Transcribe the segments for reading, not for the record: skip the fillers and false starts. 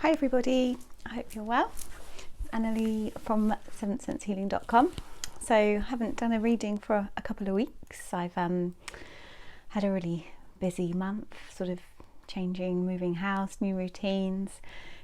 Hi everybody, I hope you're well. It's Annalie from seventhsensehealing.com. So I haven't done a reading for a couple of weeks. I've had a really busy month, sort of changing, moving house, new routines,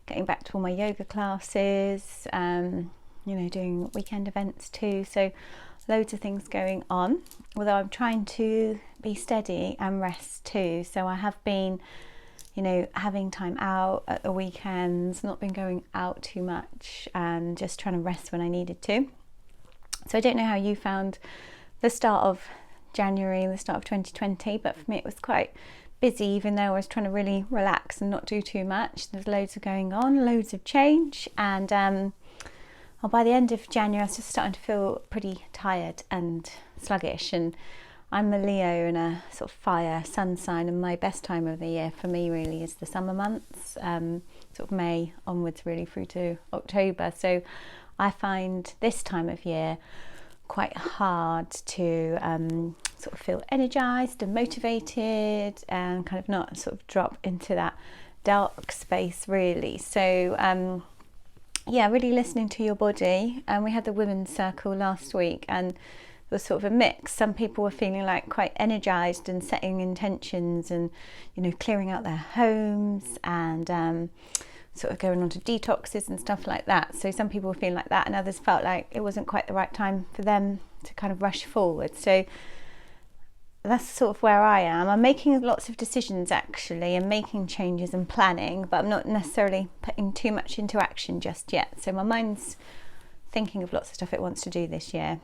getting back to all my yoga classes, doing weekend events too. So loads of things going on, although I'm trying to be steady and rest too. So I have been having time out at the weekends, not been going out too much and just trying to rest when I needed to. So I don't know how you found the start of January and the start of 2020, but for me it was quite busy, even though I was trying to really relax and not do too much. There's loads of going on, loads of change, and by the end of January I was just starting to feel pretty tired and sluggish. And I'm a Leo and a sort of fire sun sign, and my best time of the year for me really is the summer months, sort of May onwards really through to October. So I find this time of year quite hard to sort of feel energized and motivated and kind of not sort of drop into that dark space really. So really listening to your body. And we had the women's circle last week, and there was sort of a mix. Some people were feeling like quite energized and setting intentions and clearing out their homes and sort of going on to detoxes and stuff like that. So some people were feeling like that, and others felt like it wasn't quite the right time for them to kind of rush forward. So that's sort of where I am. I'm making lots of decisions actually, and making changes and planning, but I'm not necessarily putting too much into action just yet. So my mind's thinking of lots of stuff it wants to do this year,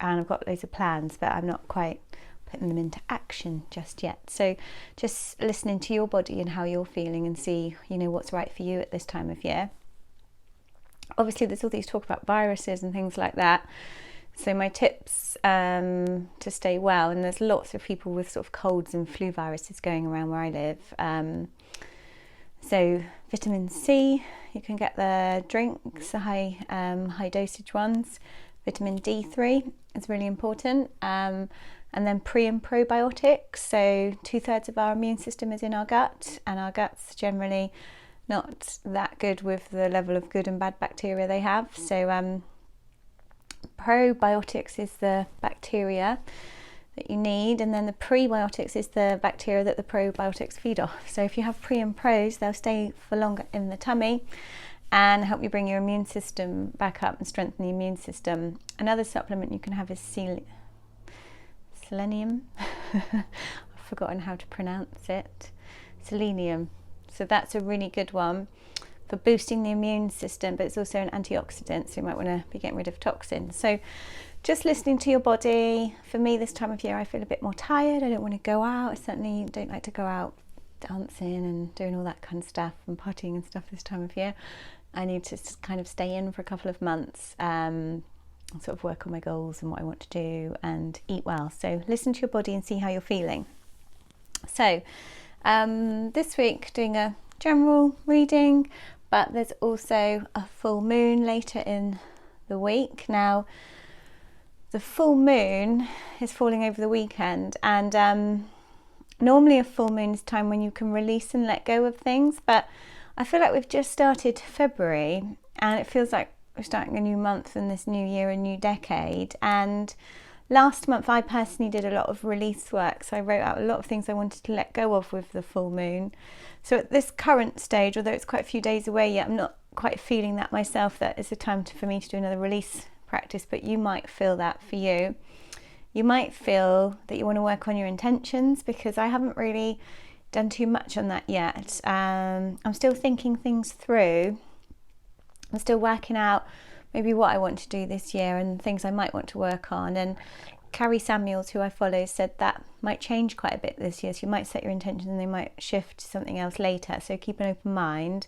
and I've got loads of plans, but I'm not quite putting them into action just yet. So just listening to your body and how you're feeling, and see what's right for you at this time of year. Obviously there's all these talk about viruses and things like that, so my tips to stay well, and there's lots of people with sort of colds and flu viruses going around where I live. So vitamin C, you can get the drinks, the high dosage ones. Vitamin D3 is really important, and then pre and probiotics. So 2/3 of our immune system is in our gut, and our gut's generally not that good with the level of good and bad bacteria they have. So probiotics is the bacteria that you need, and then the prebiotics is the bacteria that the probiotics feed off. So if you have pre and pros, they'll stay for longer in the tummy and help you bring your immune system back up and strengthen the immune system. Another supplement you can have is selenium. I've forgotten how to pronounce it. Selenium. So that's a really good one for boosting the immune system, but it's also an antioxidant, so you might want to be getting rid of toxins. So just listening to your body. For me this time of year I feel a bit more tired. I don't want to go out. I certainly don't like to go out dancing and doing all that kind of stuff and partying and stuff this time of year. I need to kind of stay in for a couple of months, sort of work on my goals and what I want to do and eat well. So listen to your body and see how you're feeling. So this week doing a general reading, but there's also a full moon later in the week. Now the full moon is falling over the weekend, and normally a full moon is time when you can release and let go of things, but I feel like we've just started February and it feels like we're starting a new month and this new year, a new decade. And last month I personally did a lot of release work, so I wrote out a lot of things I wanted to let go of with the full moon. So at this current stage, although it's quite a few days away yet, I'm not quite feeling that myself, that it's a time for me to do another release practice, but you might feel that for you. You might feel that you want to work on your intentions, because I haven't really done too much on that yet. I'm still thinking things through. I'm still working out maybe what I want to do this year and things I might want to work on. And Carrie Samuels, who I follow, said that might change quite a bit this year. So you might set your intentions and they might shift to something else later. So keep an open mind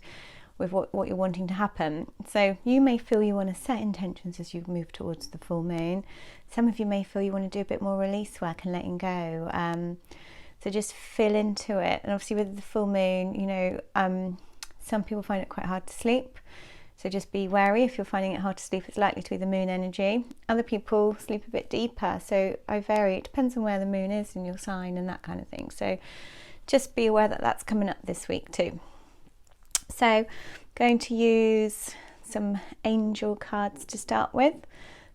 with what you're wanting to happen. So you may feel you want to set intentions as you move towards the full moon. Some of you may feel you want to do a bit more release work and letting go. So just feel into it. And obviously with the full moon, some people find it quite hard to sleep. So just be wary. If you're finding it hard to sleep, it's likely to be the moon energy. Other people sleep a bit deeper. So I vary. It depends on where the moon is in your sign and that kind of thing. So just be aware that that's coming up this week too. So I'm going to use some angel cards to start with.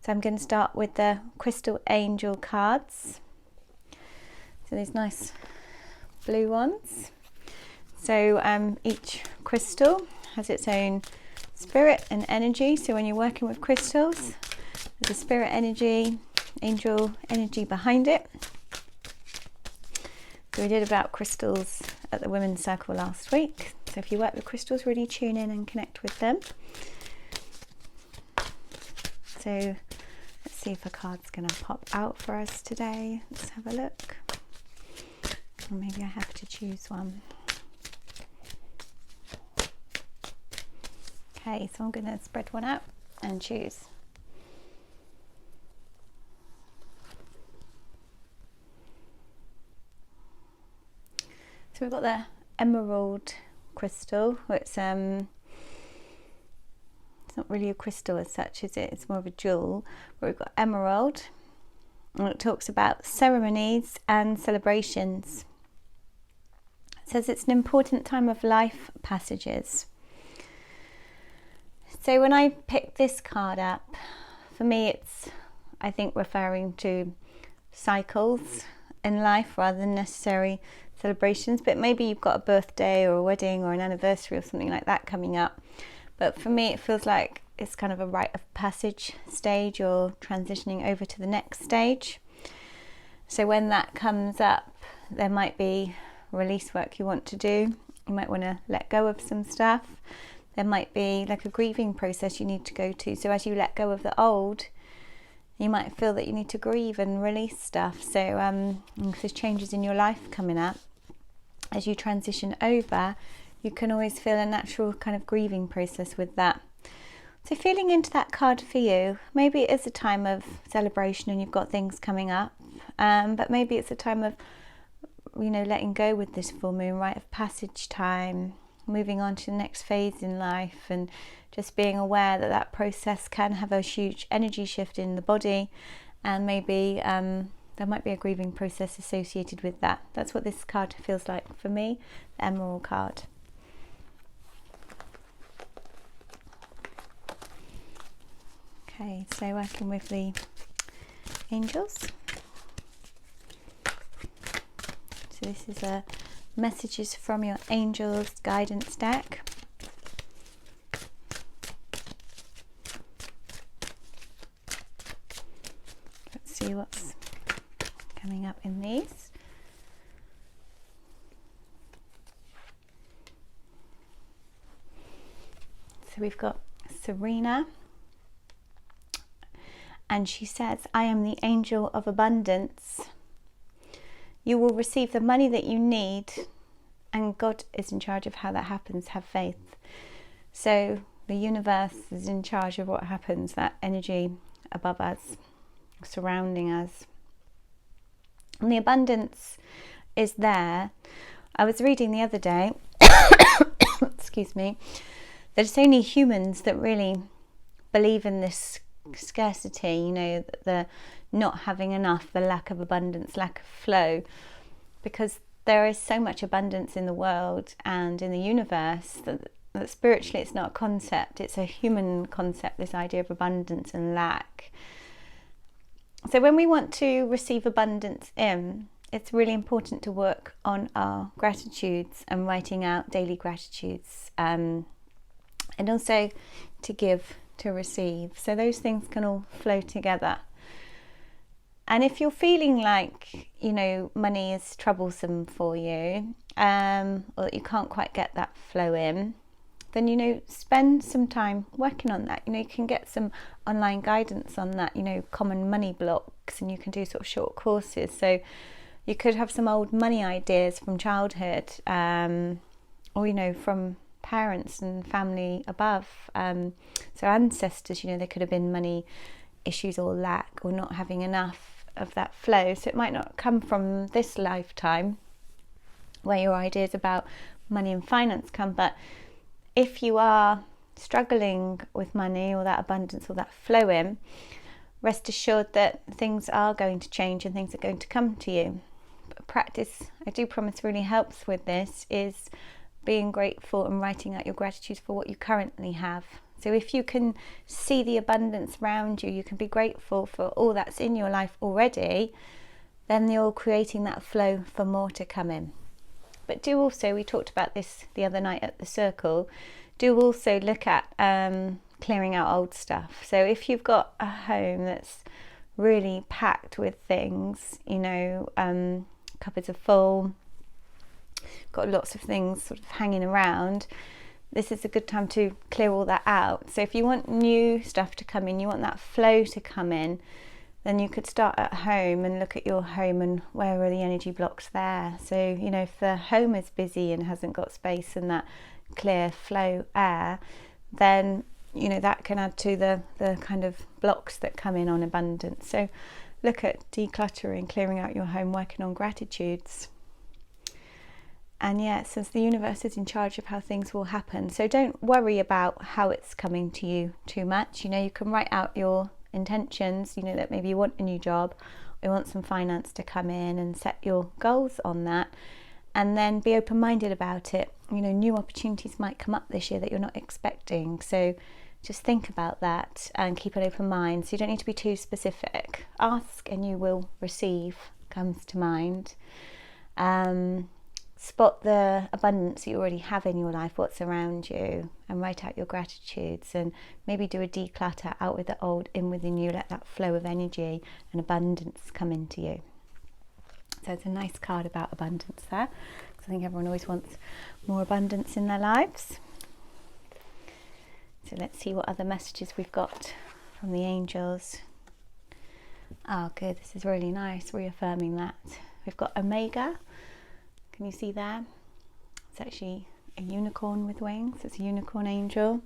So I'm going to start with the Crystal Angel cards. So these nice blue ones. So each crystal has its own spirit and energy. So when you're working with crystals, there's a spirit energy, angel energy behind it. So we did about crystals at the Women's Circle last week. So if you work with crystals, really tune in and connect with them. So let's see if a card's going to pop out for us today. Let's have a look. Or maybe I have to choose one. Okay, so I'm going to spread one out and choose. So we've got the emerald crystal. It's not really a crystal as such, is it? It's more of a jewel. But we've got emerald, and it talks about ceremonies and celebrations. It says it's an important time of life passages. So when I picked this card up, for me it's, I think, referring to cycles in life rather than necessary celebrations. But maybe you've got a birthday or a wedding or an anniversary or something like that coming up. But for me it feels like it's kind of a rite of passage stage, or transitioning over to the next stage. So when that comes up, there might be release work you want to do. You might want to let go of some stuff. There might be like a grieving process you need to go to. So as you let go of the old, you might feel that you need to grieve and release stuff. So if there's changes in your life coming up, as you transition over, you can always feel a natural kind of grieving process with that. So feeling into that card for you, maybe it is a time of celebration and you've got things coming up, but maybe it's a time of, letting go with this full moon, rite of passage time, moving on to the next phase in life, and just being aware that that process can have a huge energy shift in the body, and maybe there might be a grieving process associated with that. That's what this card feels like for me, the Emerald card. Okay, so working with the angels. So this is a messages from your angels guidance deck. Let's see what's coming up in these. So we've got Serena, and she says, I am the angel of abundance. You will receive the money that you need, and God is in charge of how that happens. Have faith. So the universe is in charge of what happens, that energy above us, surrounding us. And the abundance is there. I was reading the other day, excuse me, that it's only humans that really believe in this scarcity, the not having enough, the lack of abundance, lack of flow, because there is so much abundance in the world and in the universe that spiritually it's not a concept, it's a human concept, this idea of abundance and lack. So when we want to receive abundance it's really important to work on our gratitudes and writing out daily gratitudes, and also to give, to receive. So those things can all flow together. And if you're feeling like, money is troublesome for you, or that you can't quite get that flow in, then, spend some time working on that. You can get some online guidance on that, common money blocks, and you can do sort of short courses. So you could have some old money ideas from childhood, or, from parents and family above. So ancestors, there could have been money issues or lack or not having enough of that flow. So it might not come from this lifetime where your ideas about money and finance come, but if you are struggling with money or that abundance or that flow in, rest assured that things are going to change and things are going to come to you. But practice, I do promise, really helps with this, is being grateful and writing out your gratitude for what you currently have. So if you can see the abundance around you, you can be grateful for all that's in your life already, then you're creating that flow for more to come in. But do also, we talked about this the other night at the circle, do also look at clearing out old stuff. So if you've got a home that's really packed with things, cupboards are full, got lots of things sort of hanging around, this is a good time to clear all that out. So if you want new stuff to come in, you want that flow to come in, then you could start at home and look at your home and where are the energy blocks there. So, if the home is busy and hasn't got space and that clear flow air, then, that can add to the kind of blocks that come in on abundance. So look at decluttering, clearing out your home, working on gratitudes. And yeah, it says the universe is in charge of how things will happen. So don't worry about how it's coming to you too much. You can write out your intentions, that maybe you want a new job, or you want some finance to come in, and set your goals on that, and then be open-minded about it. New opportunities might come up this year that you're not expecting, so just think about that and keep an open mind. So you don't need to be too specific. Ask and you will receive comes to mind. Spot the abundance that you already have in your life, what's around you, and write out your gratitudes, and maybe do a declutter, out with the old, in within you. Let that flow of energy and abundance come into you. So it's a nice card about abundance there, because I think everyone always wants more abundance in their lives. So let's see what other messages we've got from the angels. Oh good, this is really nice, reaffirming that. We've got Omega. Can you see there? It's actually a unicorn with wings. It's a unicorn angel.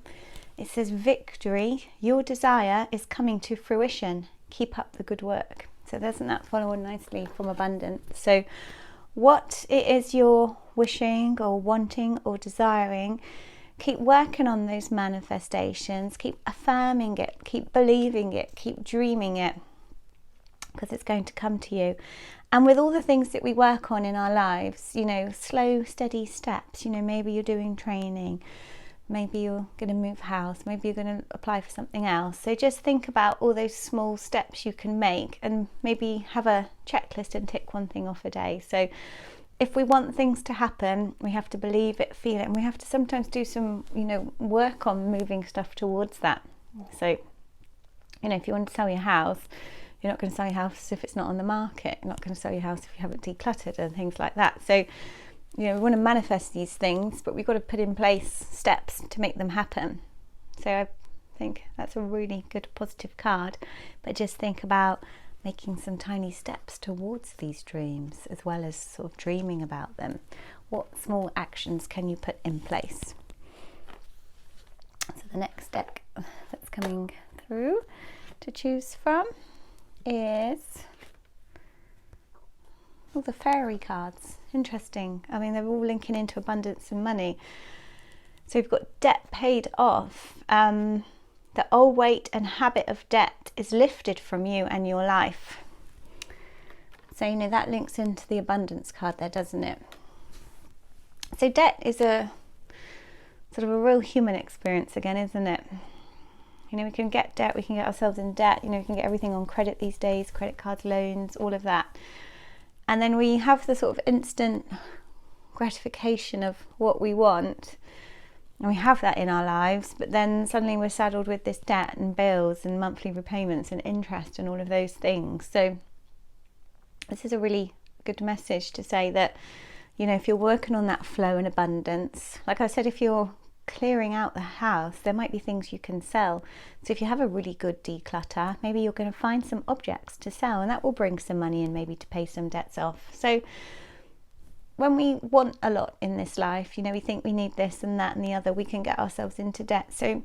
It says, victory, your desire is coming to fruition. Keep up the good work. So doesn't that follow on nicely from abundance? So what it is you're wishing or wanting or desiring, keep working on those manifestations. Keep affirming it. Keep believing it. Keep dreaming it, because it's going to come to you. And with all the things that we work on in our lives, slow, steady steps, maybe you're doing training, maybe you're going to move house, maybe you're going to apply for something else. So just think about all those small steps you can make, and maybe have a checklist and tick one thing off a day. So if we want things to happen, we have to believe it, feel it, and we have to sometimes do some, work on moving stuff towards that. So, if you want to sell your house, you're not going to sell your house if it's not on the market. You're not going to sell your house if you haven't decluttered and things like that. So, we want to manifest these things, but we've got to put in place steps to make them happen. So I think that's a really good positive card. But just think about making some tiny steps towards these dreams, as well as sort of dreaming about them. What small actions can you put in place? So the next deck that's coming through to choose from is all the fairy cards. Interesting. I mean, they're all linking into abundance and money. So we've got debt paid off. The old weight and habit of debt is lifted from you and your life. So, that links into the abundance card there, doesn't it? So debt is a sort of a real human experience again, isn't it? We can get debt, we can get ourselves in debt, we can get everything on credit these days, credit cards, loans, all of that. And then we have the sort of instant gratification of what we want, and we have that in our lives, but then suddenly we're saddled with this debt and bills and monthly repayments and interest and all of those things. So this is a really good message to say that, if you're working on that flow and abundance, like I said, if you're clearing out the house, there might be things you can sell. So if you have a really good declutter, maybe you're going to find some objects to sell, and that will bring some money in, maybe to pay some debts off. So when we want a lot in this life, we think we need this and that and the other, we can get ourselves into debt. So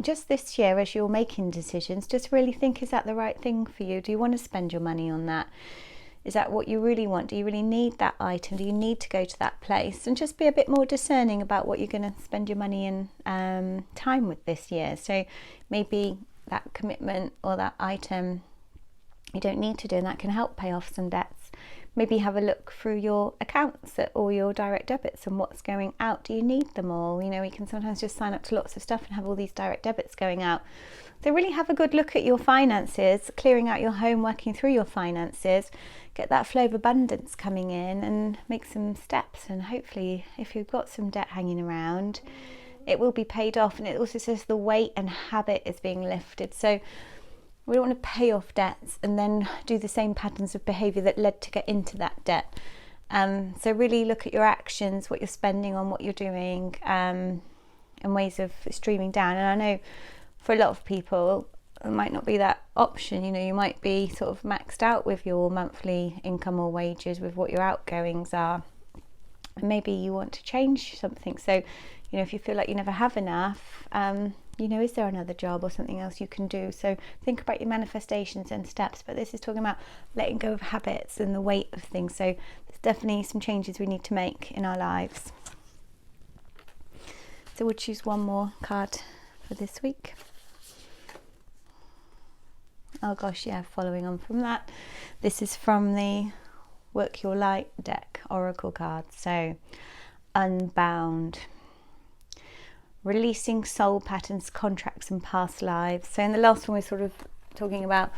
just this year, as you're making decisions, just really think, is that the right thing for you? Do you want to spend your money on that? Is that what you really want? Do you really need that item? Do you need to go to that place? And just be a bit more discerning about what you're going to spend your money and time with this year. So maybe that commitment or that item you don't need to do, and that can help pay off some debts. maybe have a look through your accounts at all your direct debits and what's going out. Do you need them all? You know, we can sometimes just sign up to lots of stuff and have all these direct debits going out. So really have a good look at your finances, clearing out your home, working through your finances, get that flow of abundance coming in and make some steps. And hopefully if you've got some debt hanging around, it will be paid off. And it also says the weight and habit is being lifted. So we don't want to pay off debts and then do the same patterns of behaviour that led to get into that debt. So really look at your actions, what you're spending on, what you're doing, and ways of streaming down. And I know for a lot of people, it might not be that option. You know, you might be sort of maxed out with your monthly income or wages with what your outgoings are. And maybe you want to change something. So, you know, if you feel like you never have enough, you know, is there another job or something else you can do? So think about your manifestations and steps. But this is talking about letting go of habits and the weight of things. So there's definitely some changes we need to make in our lives. So we'll choose one more card for this week. Oh gosh, yeah, following on from that. This is from the Work Your Light deck, Oracle cards. So Unbound. Releasing soul patterns, contracts and past lives. So in the last one we're sort of talking about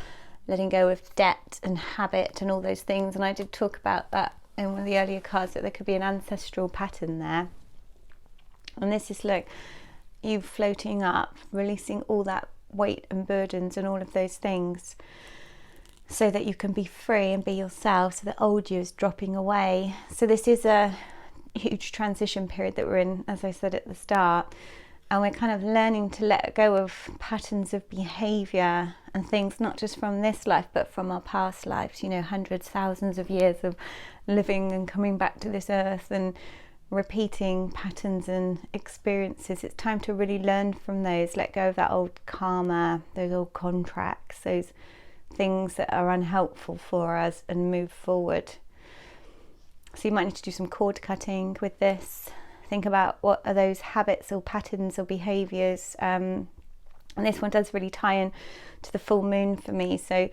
letting go of debt and habit and all those things, and I did talk about that in one of the earlier cards, that there could be an ancestral pattern there. And this is like you floating up, releasing all that weight and burdens and all of those things so that you can be free and be yourself, so the old you is dropping away. So this is a huge transition period that we're in, as I said at the start, and we're kind of learning to let go of patterns of behavior and things, not just from this life but from our past lives, you know, hundreds, thousands of years of living and coming back to this earth and repeating patterns and experiences. It's time to really learn from those, let go of that old karma, those old contracts, those things that are unhelpful for us, and move forward. So you might need to do some cord cutting with this. Think about what are those habits or patterns or behaviours. And this one does really tie in to the full moon for me. So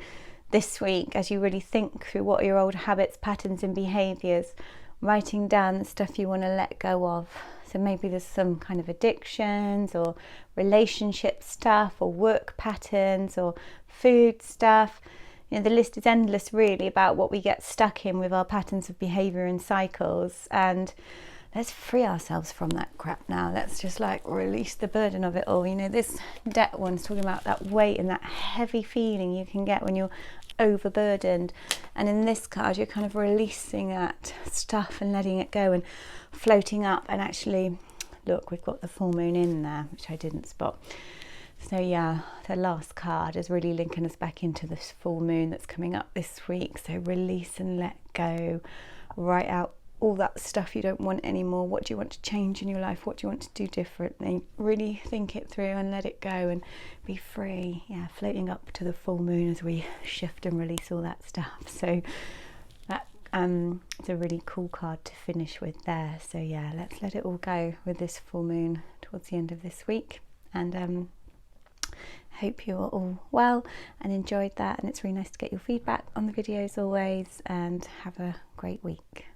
this week, as you really think through what are your old habits, patterns and behaviours, writing down the stuff you want to let go of. So maybe there's some kind of addictions or relationship stuff or work patterns or food stuff. You know, the list is endless really about what we get stuck in with our patterns of behaviour and cycles. And let's free ourselves from that crap now. Let's just like release the burden of it all. You know, this debt one's talking about that weight and that heavy feeling you can get when you're overburdened. And in this card, you're kind of releasing that stuff and letting it go and floating up. And actually, look, we've got the full moon in there, which I didn't spot. So yeah, the last card is really linking us back into this full moon that's coming up this week. So release and let go, write out all that stuff you don't want anymore. What do you want to change in your life? What do you want to do differently? Really think it through and let it go and be free. Yeah, floating up to the full moon as we shift and release all that stuff. So that it's a really cool card to finish with there. So yeah, let's let it all go with this full moon towards the end of this week. And hope you are all well and enjoyed that. And it's really nice to get your feedback on the videos always. And have a great week.